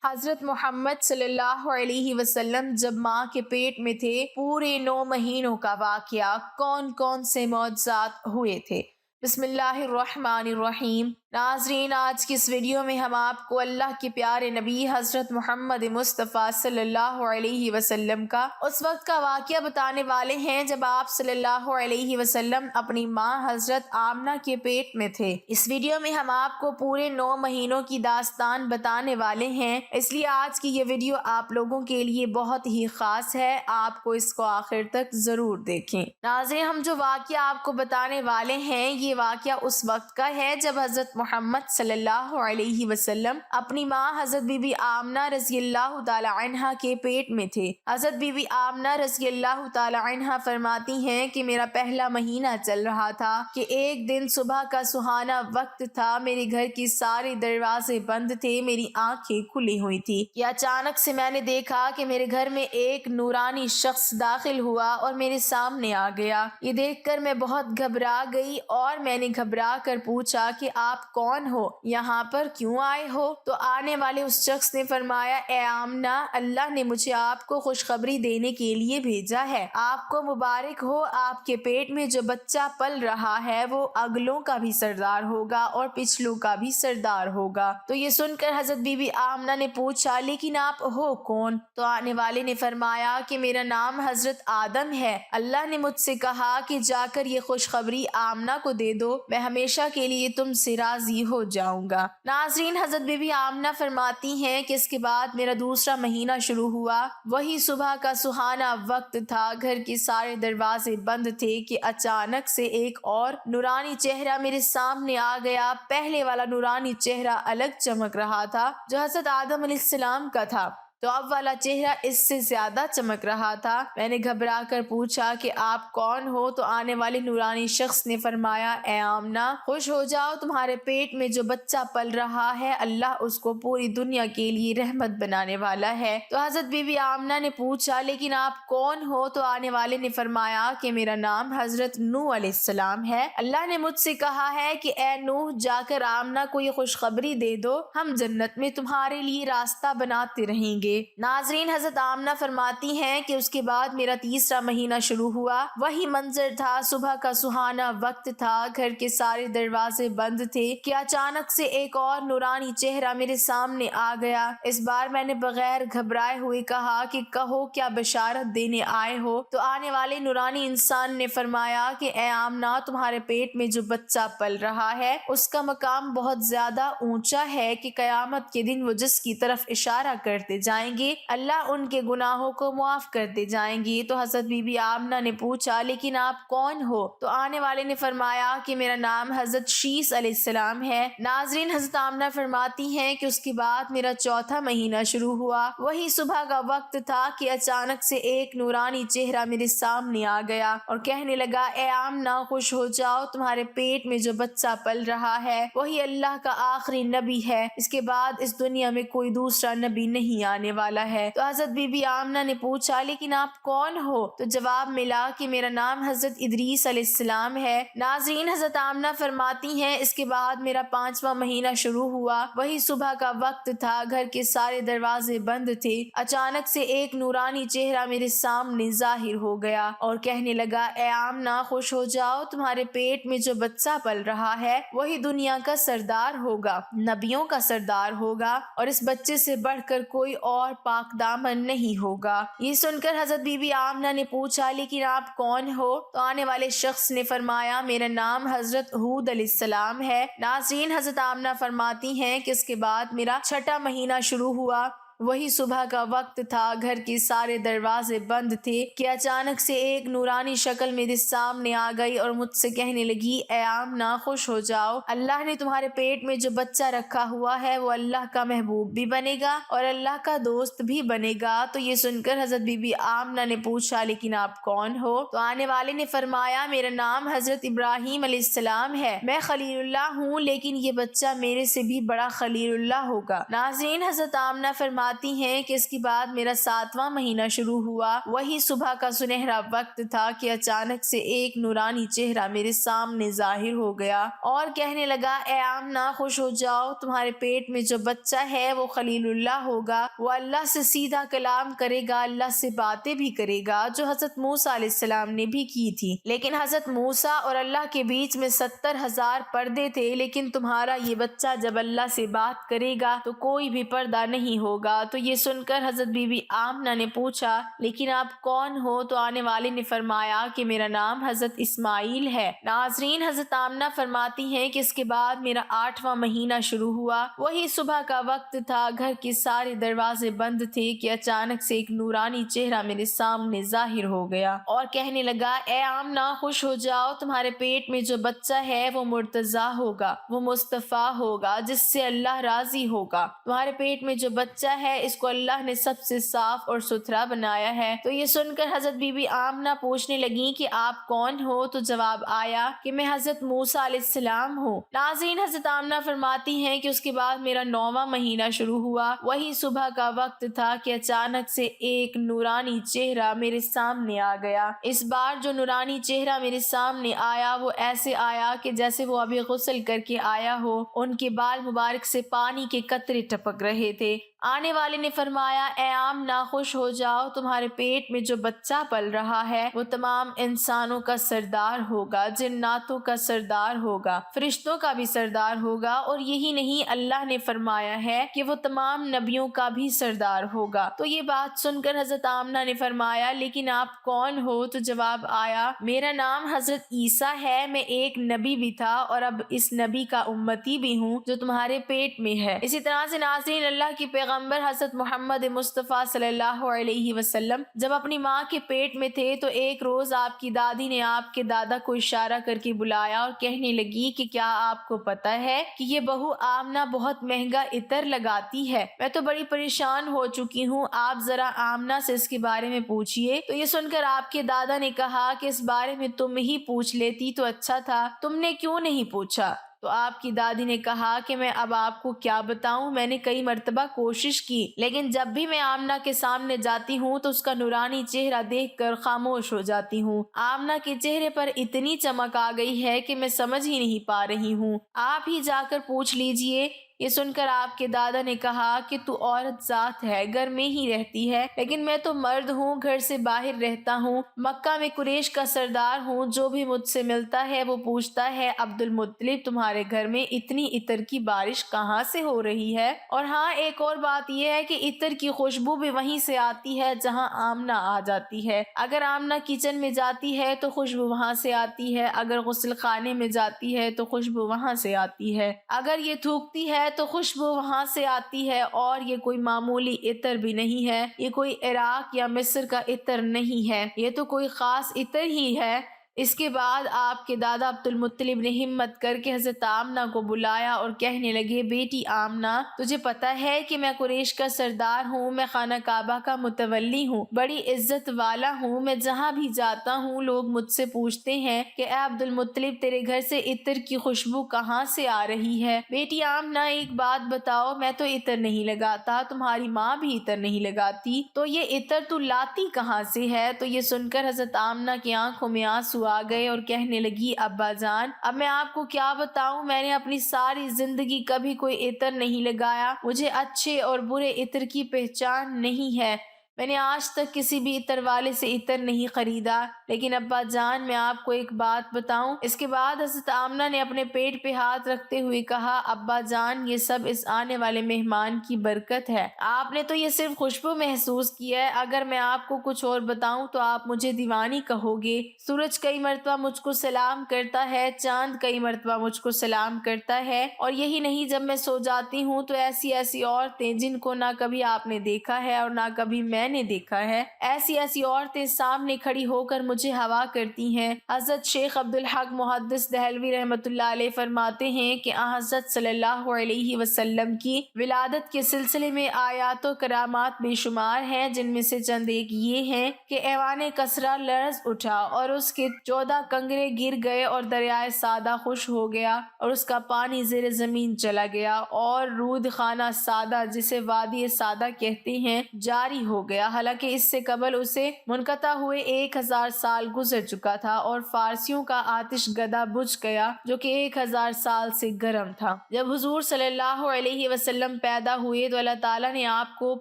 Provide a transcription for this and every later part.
حضرت محمد صلی اللہ علیہ وسلم جب ماں کے پیٹ میں تھے، پورے 9 مہینوں کا واقعہ کون کون سے معجزات ہوئے تھے۔ بسم اللہ الرحمن الرحیم۔ ناظرین، آج کی اس ویڈیو میں ہم آپ کو اللہ کے پیارے نبی حضرت محمد مصطفیٰ صلی اللہ علیہ وسلم کا اس وقت کا واقعہ بتانے والے ہیں جب آپ صلی اللہ علیہ وسلم اپنی ماں حضرت آمنہ کے پیٹ میں تھے۔ اس ویڈیو میں ہم آپ کو پورے 9 مہینوں کی داستان بتانے والے ہیں، اس لیے آج کی یہ ویڈیو آپ لوگوں کے لیے بہت ہی خاص ہے، آپ کو اس کو آخر تک ضرور دیکھیں۔ ناظرین، ہم جو واقعہ آپ کو بتانے والے ہیں یہ واقعہ اس وقت کا ہے جب حضرت محمد صلی اللہ علیہ وسلم اپنی ماں حضرت بی بی آمنہ رضی اللہ تعالی عنہا کے پیٹ میں تھے۔ حضرت بی بی آمنہ رضی اللہ تعالی عنہا فرماتی ہیں کہ میرا پہلا مہینہ چل رہا تھا کہ ایک دن صبح کا سہانا وقت تھا، میرے گھر کی سارے دروازے بند تھے، میری آنکھیں کھلی ہوئی تھی کہ اچانک سے میں نے دیکھا کہ میرے گھر میں ایک نورانی شخص داخل ہوا اور میرے سامنے آ گیا۔ یہ دیکھ کر میں بہت گھبرا گئی اور میں نے گھبرا کر پوچھا کہ آپ کون ہو، یہاں پر کیوں آئے ہو؟ تو آنے والے اس شخص نے فرمایا، اے آمنہ، اللہ نے مجھے آپ کو خوشخبری دینے کے لیے بھیجا ہے، آپ کو مبارک ہو، آپ کے پیٹ میں جو بچہ پل رہا ہے وہ اگلوں کا بھی سردار ہوگا اور پچھلوں کا بھی سردار ہوگا۔ تو یہ سن کر حضرت بی بی آمنہ نے پوچھا، لیکن آپ ہو کون؟ تو آنے والے نے فرمایا کہ میرا نام حضرت آدم ہے، اللہ نے مجھ سے کہا کہ جا کر یہ خوشخبری آمنہ کو دے دو، میں ہمیشہ کے لیے تم سے راضی ہو جاؤں گا۔ ناظرین، حضرت بی بی آمنہ فرماتی ہیں کہ اس کے بعد میرا دوسرا مہینہ شروع ہوا، وہی صبح کا سہانا وقت تھا، گھر کے سارے دروازے بند تھے کہ اچانک سے ایک اور نورانی چہرہ میرے سامنے آ گیا۔ پہلے والا نورانی چہرہ الگ چمک رہا تھا جو حضرت آدم علیہ السلام کا تھا، تو اب والا چہرہ اس سے زیادہ چمک رہا تھا۔ میں نے گھبرا کر پوچھا کہ آپ کون ہو؟ تو آنے والے نورانی شخص نے فرمایا، اے آمنہ، خوش ہو جاؤ، تمہارے پیٹ میں جو بچہ پل رہا ہے اللہ اس کو پوری دنیا کے لیے رحمت بنانے والا ہے۔ تو حضرت بی بی آمنہ نے پوچھا، لیکن آپ کون ہو؟ تو آنے والے نے فرمایا کہ میرا نام حضرت نوح علیہ السلام ہے، اللہ نے مجھ سے کہا ہے کہ اے نوح، جا کر آمنہ کو یہ خوشخبری دے دو، ہم جنت میں تمہارے لیے راستہ بناتے رہیں گے۔ ناظرین، حضرت آمنہ فرماتی ہیں کہ اس کے بعد میرا تیسرا مہینہ شروع ہوا، وہی منظر تھا، صبح کا سہانا وقت تھا، گھر کے سارے دروازے بند تھے کہ اچانک سے ایک اور نورانی چہرہ میرے سامنے آ گیا۔ اس بار میں نے بغیر گھبرائے ہوئے کہا کہ کہو، کیا بشارت دینے آئے ہو؟ تو آنے والے نورانی انسان نے فرمایا کہ اے آمنہ، تمہارے پیٹ میں جو بچہ پل رہا ہے اس کا مقام بہت زیادہ اونچا ہے کہ قیامت کے دن وہ جس کی طرف اشارہ کرتے جائیں گے اللہ ان کے گناہوں کو معاف کرتے جائیں گی۔ تو حضرت بی بی آمنہ نے پوچھا، لیکن آپ کون ہو؟ تو آنے والے نے فرمایا کہ میرا نام حضرت شیس علیہ السلام ہے۔ ناظرین، حضرت آمنہ فرماتی ہیں کہ اس کے بعد میرا چوتھا مہینہ شروع ہوا، وہی صبح کا وقت تھا کہ اچانک سے ایک نورانی چہرہ میرے سامنے آ گیا اور کہنے لگا، اے آمنہ، خوش ہو جاؤ، تمہارے پیٹ میں جو بچہ پل رہا ہے وہی اللہ کا آخری نبی ہے، اس کے بعد اس دنیا میں کوئی دوسرا نبی نہیں آنے والا ہے۔ تو حضرت بی بی آمنہ نے پوچھا، لیکن آپ کون ہو؟ تو جواب ملا کہ میرا نام حضرت ادریس علیہ السلام ہے۔ ناظرین، حضرت آمنہ فرماتی ہیں اس کے بعد میرا پانچواں مہینہ شروع ہوا، وہی صبح کا وقت تھا، گھر کے سارے دروازے بند تھے، اچانک سے ایک نورانی چہرہ میرے سامنے ظاہر ہو گیا اور کہنے لگا، اے آمنہ، خوش ہو جاؤ، تمہارے پیٹ میں جو بچہ پل رہا ہے وہی دنیا کا سردار ہوگا، نبیوں کا سردار ہوگا، اور اس بچے سے بڑھ کر کوئی اور پاک دامن نہیں ہوگا۔ یہ سن کر حضرت بی بی آمنہ نے پوچھا، لیکن آپ کون ہو؟ تو آنے والے شخص نے فرمایا، میرا نام حضرت ہود علیہ السلام ہے۔ ناظرین، حضرت آمنہ فرماتی ہیں کہ اس کے بعد میرا چھٹا مہینہ شروع ہوا، وہی صبح کا وقت تھا، گھر کے سارے دروازے بند تھے کہ اچانک سے ایک نورانی شکل میرے سامنے آ گئی اور مجھ سے کہنے لگی، اے آمنہ، خوش ہو جاؤ، اللہ نے تمہارے پیٹ میں جو بچہ رکھا ہوا ہے وہ اللہ کا محبوب بھی بنے گا اور اللہ کا دوست بھی بنے گا۔ تو یہ سن کر حضرت بی بی آمنہ نے پوچھا، لیکن آپ کون ہو؟ تو آنے والے نے فرمایا، میرا نام حضرت ابراہیم علیہ السلام ہے، میں خلیل اللہ ہوں، لیکن یہ بچہ میرے سے بھی بڑا خلیل اللہ ہوگا۔ ناظرین، حضرت آمنہ فرماتی فرماتی ہیں کہ اس کے بعد میرا 7واں مہینہ شروع ہوا، وہی صبح کا سنہرا وقت تھا کہ اچانک سے ایک نورانی چہرہ میرے سامنے ظاہر ہو گیا اور کہنے لگا، اے آمنہ خوش ہو جاؤ، تمہارے پیٹ میں جو بچہ ہے وہ خلیل اللہ ہوگا، وہ اللہ سے سیدھا کلام کرے گا، اللہ سے باتیں بھی کرے گا، جو حضرت موسیٰ علیہ السلام نے بھی کی تھی۔ لیکن حضرت موسیٰ اور اللہ کے بیچ میں 70,000 پردے تھے، لیکن تمہارا یہ بچہ جب اللہ سے بات کرے گا تو کوئی بھی پردہ نہیں ہوگا۔ تو یہ سن کر حضرت بی بی آمنہ نے پوچھا، لیکن آپ کون ہو؟ تو آنے والے نے فرمایا کہ میرا نام حضرت اسماعیل ہے۔ ناظرین، حضرت آمنہ فرماتی ہیں کہ اس کے بعد میرا 8واں مہینہ شروع ہوا، وہی صبح کا وقت تھا، گھر کے سارے دروازے بند تھے کہ اچانک سے ایک نورانی چہرہ میرے سامنے ظاہر ہو گیا اور کہنے لگا، اے آمنہ خوش ہو جاؤ، تمہارے پیٹ میں جو بچہ ہے وہ مرتضیٰ ہوگا، وہ مصطفیٰ ہوگا جس سے اللہ راضی ہوگا۔ تمہارے پیٹ میں جو بچہ ہے اس کو اللہ نے سب سے صاف اور ستھرا بنایا ہے۔ تو یہ سن کر حضرت بی بی آمنہ پوچھنے لگی کہ آپ کون ہو؟ تو جواب آیا کہ میں حضرت موسیٰ علیہ السلام ہوں۔ ناظرین، حضرت آمنہ فرماتی ہیں کہ اس کے بعد میرا 9واں مہینہ شروع ہوا، وہی صبح کا وقت تھا کہ اچانک سے ایک نورانی چہرہ میرے سامنے آ گیا۔ اس بار جو نورانی چہرہ میرے سامنے آیا وہ ایسے آیا کہ جیسے وہ ابھی غسل کر کے آیا ہو، ان کے بال مبارک سے پانی کے قطرے ٹپک رہے تھے۔ آنے والے نے فرمایا، اے آمنہ خوش ہو جاؤ، تمہارے پیٹ میں جو بچہ پل رہا ہے وہ تمام انسانوں کا سردار ہوگا، جناتوں کا سردار ہوگا، فرشتوں کا بھی سردار ہوگا، اور یہی نہیں اللہ نے فرمایا ہے کہ وہ تمام نبیوں کا بھی سردار ہوگا۔ تو یہ بات سن کر حضرت آمنہ نے فرمایا، لیکن آپ کون ہو؟ تو جواب آیا، میرا نام حضرت عیسیٰ ہے، میں ایک نبی بھی تھا اور اب اس نبی کا امتی بھی ہوں جو تمہارے پیٹ میں ہے۔ اسی طرح سے ناظرین، اللہ کی پیغمبر حضرت محمد مصطفیٰ صلی اللہ علیہ وسلم جب اپنی ماں کے پیٹ میں تھے تو ایک روز آپ کی دادی نے آپ کے دادا کو اشارہ کر کے بلایا اور کہنے لگی کہ کیا آپ کو پتہ ہے کہ یہ بہو آمنہ بہت مہنگا عطر لگاتی ہے، میں تو بڑی پریشان ہو چکی ہوں، آپ ذرا آمنہ سے اس کے بارے میں پوچھئے۔ تو یہ سن کر آپ کے دادا نے کہا کہ اس بارے میں تم ہی پوچھ لیتی تو اچھا تھا، تم نے کیوں نہیں پوچھا؟ تو آپ کی دادی نے کہا کہ میں اب آپ کو کیا بتاؤں، میں نے کئی مرتبہ کوشش کی، لیکن جب بھی میں آمنہ کے سامنے جاتی ہوں تو اس کا نورانی چہرہ دیکھ کر خاموش ہو جاتی ہوں۔ آمنہ کے چہرے پر اتنی چمک آ گئی ہے کہ میں سمجھ ہی نہیں پا رہی ہوں، آپ ہی جا کر پوچھ لیجئے۔ یہ سن کر آپ کے دادا نے کہا کہ تو عورت ذات ہے، گھر میں ہی رہتی ہے، لیکن میں تو مرد ہوں، گھر سے باہر رہتا ہوں، مکہ میں قریش کا سردار ہوں، جو بھی مجھ سے ملتا ہے وہ پوچھتا ہے، عبد المطلب تمہارے گھر میں اتنی عطر کی بارش کہاں سے ہو رہی ہے؟ اور ہاں، ایک اور بات یہ ہے کہ عطر کی خوشبو بھی وہیں سے آتی ہے جہاں آمنہ آ جاتی ہے۔ اگر آمنہ کچن میں جاتی ہے تو خوشبو وہاں سے آتی ہے، اگر غسل خانے میں جاتی ہے تو خوشبو وہاں سے آتی ہے، اگر یہ تھوکتی ہے تو خوشبو وہاں سے آتی ہے، اور یہ کوئی معمولی عطر بھی نہیں ہے، یہ کوئی عراق یا مصر کا عطر نہیں ہے، یہ تو کوئی خاص عطر ہی ہے۔ اس کے بعد آپ کے دادا عبد المطلب نے ہمت کر کے حضرت آمنہ کو بلایا اور کہنے لگے، بیٹی آمنہ، تجھے پتہ ہے کہ میں قریش کا سردار ہوں، میں خانہ کعبہ کا متولی ہوں، بڑی عزت والا ہوں، میں جہاں بھی جاتا ہوں لوگ مجھ سے پوچھتے ہیں کہ اے عبد المطلب تیرے گھر سے عطر کی خوشبو کہاں سے آ رہی ہے؟ بیٹی آمنہ ایک بات بتاؤ، میں تو عطر نہیں لگاتا، تمہاری ماں بھی عطر نہیں لگاتی، تو یہ عطر تو لاتی کہاں سے ہے؟ تو یہ سن کر حضرت آمنہ کی آنکھوں میں آنسو آ گئے اور کہنے لگی، ابا جان، اب میں آپ کو کیا بتاؤں، میں نے اپنی ساری زندگی کبھی کوئی عطر نہیں لگایا، مجھے اچھے اور برے عطر کی پہچان نہیں ہے، میں نے آج تک کسی بھی عطر والے سے عطر نہیں خریدا، لیکن ابا جان میں آپ کو ایک بات بتاؤں۔ اس کے بعد حضرت آمنہ نے اپنے پیٹ پہ ہاتھ رکھتے ہوئے کہا، ابا جان یہ سب اس آنے والے مہمان کی برکت ہے، آپ نے تو یہ صرف خوشبو محسوس کی ہے، اگر میں آپ کو کچھ اور بتاؤں تو آپ مجھے دیوانی کہو گے۔ سورج کئی مرتبہ مجھ کو سلام کرتا ہے، چاند کئی مرتبہ مجھ کو سلام کرتا ہے، اور یہی نہیں جب میں سو جاتی ہوں تو ایسی ایسی عورتیں جن کو نہ کبھی آپ نے دیکھا ہے اور نہ کبھی میں میں نے دیکھا ہے، ایسی ایسی عورتیں سامنے کھڑی ہو کر مجھے ہوا کرتی ہیں۔ حضرت شیخ عبدالحق محدث دہلوی رحمۃ اللہ علیہ فرماتے ہیں کہ حضرت صلی اللہ علیہ وسلم کی ولادت کے سلسلے میں آیات و کرامات بے شمار ہیں، جن میں سے چند ایک یہ ہیں کہ ایوان کسریٰ لرز اٹھا اور اس کے 14 کنگرے گر گئے اور دریائے سادہ خشک ہو گیا اور اس کا پانی زیر زمین چلا گیا اور رود خانہ سادہ جسے وادی سادہ کہتے ہیں جاری ہو گیا، حالانکہ اس سے قبل اسے منقطع ہوئے 1000 سال گزر چکا تھا، اور فارسیوں کا آتش گدا بجھ گیا جو کہ 1000 سال سے گرم تھا۔ جب حضور صلی اللہ علیہ وسلم پیدا ہوئے تو اللہ تعالیٰ نے آپ کو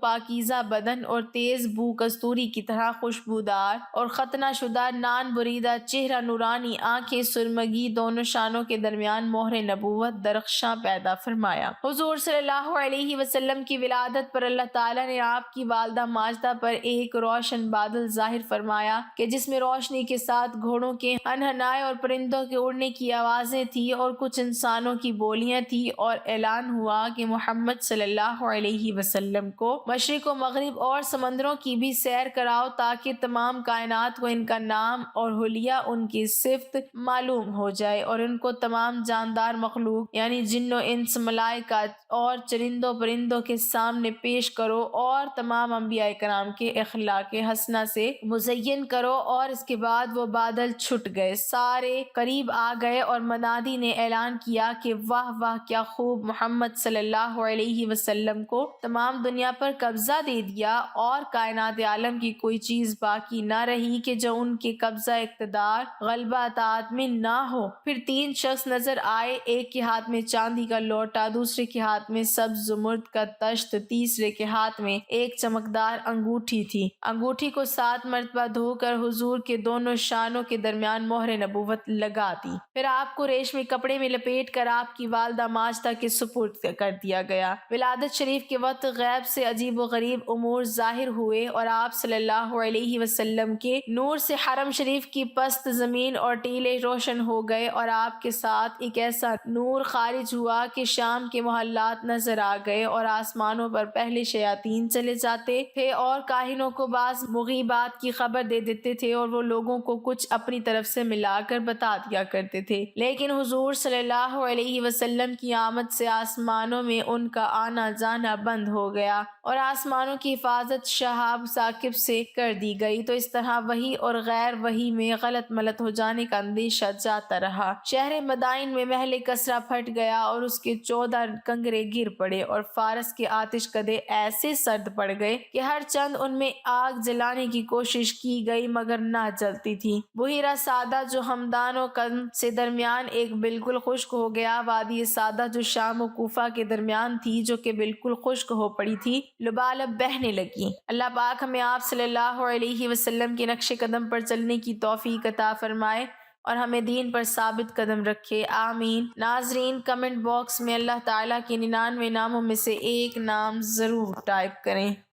پاکیزہ بدن اور تیز بو کستوری کی طرح خوشبودار اور ختنہ شدہ نان بریدہ چہرہ، نورانی آنکھیں، سرمگی دونوں شانوں کے درمیان مہر نبوت درخشاں پیدا فرمایا۔ حضور صلی اللہ علیہ وسلم کی ولادت پر اللہ تعالیٰ نے آپ کی والدہ ماجدہ پر ایک روشن بادل ظاہر فرمایا کہ جس میں روشنی کے ساتھ گھوڑوں کے ہنہنائے اور پرندوں کے اڑنے کی آوازیں تھی اور کچھ انسانوں کی بولیاں تھی، اور اعلان ہوا کہ محمد صلی اللہ علیہ وسلم کو مشرق و مغرب اور سمندروں کی بھی سیر کراؤ تاکہ تمام کائنات کو ان کا نام اور حلیہ ان کی صفت معلوم ہو جائے، اور ان کو تمام جاندار مخلوق یعنی جن و انس، ملائکہ اور چرندوں پرندوں کے سامنے پیش کرو، اور تمام انبیاء کرام کے اخلاق حسنہ سے مزین کرو۔ اور اس کے بعد وہ بادل چھٹ گئے، سارے قریب آ گئے، اور منادی نے اعلان کیا کہ واہ واہ کیا خوب، محمد صلی اللہ علیہ وسلم کو تمام دنیا پر قبضہ دے دیا، اور کائنات عالم کی کوئی چیز باقی نہ رہی کہ جو ان کے قبضہ اقتدار غلبہ اطاعت میں نہ ہو۔ پھر 3 شخص نظر آئے، ایک کے ہاتھ میں چاندی کا لوٹا، دوسرے کے ہاتھ میں سبز زمرد کا تشت، تیسرے کے ہاتھ میں ایک چمکدار انگوٹھی تھی۔ انگوٹھی کو 7 مرتبہ دھو کر حضور کے دونوں شانوں کے درمیان مہر نبوت لگا دی۔ پھر آپ کو ریشمی کپڑے میں لپیٹ کر آپ کی والدہ ماجدہ کے سپرد کر دیا گیا۔ ولادت شریف کے وقت غیب سے عجیب و غریب امور ظاہر ہوئے، اور آپ صلی اللہ علیہ وسلم کے نور سے حرم شریف کی پست زمین اور ٹیلے روشن ہو گئے، اور آپ کے ساتھ ایک ایسا نور خارج ہوا کہ شام کے محلات نظر آ گئے، اور آسمانوں پر پہلے شیاطین چلے جاتے تھے اور کاہنوں کو بعض مغیبات کی خبر دے دیتے تھے، اور وہ لوگوں کو کچھ اپنی طرف سے ملا کر بتا دیا کرتے تھے، لیکن حضور صلی اللہ علیہ وسلم کی آمد سے آسمانوں میں ان کا آنا جانا بند ہو گیا، اور آسمانوں کی حفاظت شہاب ثاقب سے کر دی گئی۔ تو اس طرح وحی اور غیر وحی میں غلط ملت ہو جانے کا اندیشہ جاتا رہا۔ شہر مدائن میں محل کسریٰ پھٹ گیا اور اس کے 14 کنگرے گر پڑے، اور فارس کے آتش کدے ایسے سرد پڑ گئے کہ ہر چند ان میں آگ جلانے کی کوشش کی گئی مگر نہ جلتی تھی۔ بحیرہ سادہ جو ہمدان و قم سے درمیان ایک بالکل خشک ہو گیا، وادی سادہ جو شام و کوفہ کے درمیان تھی جو کہ بالکل خشک ہو پڑی تھی، لبالب بہنے لگی۔ اللہ پاک ہمیں آپ صلی اللہ علیہ وسلم کے نقش قدم پر چلنے کی توفیق عطا فرمائے اور ہمیں دین پر ثابت قدم رکھے، آمین۔ ناظرین، کمنٹ باکس میں اللہ تعالیٰ کے 99 ناموں میں سے ایک نام ضرور ٹائپ کریں۔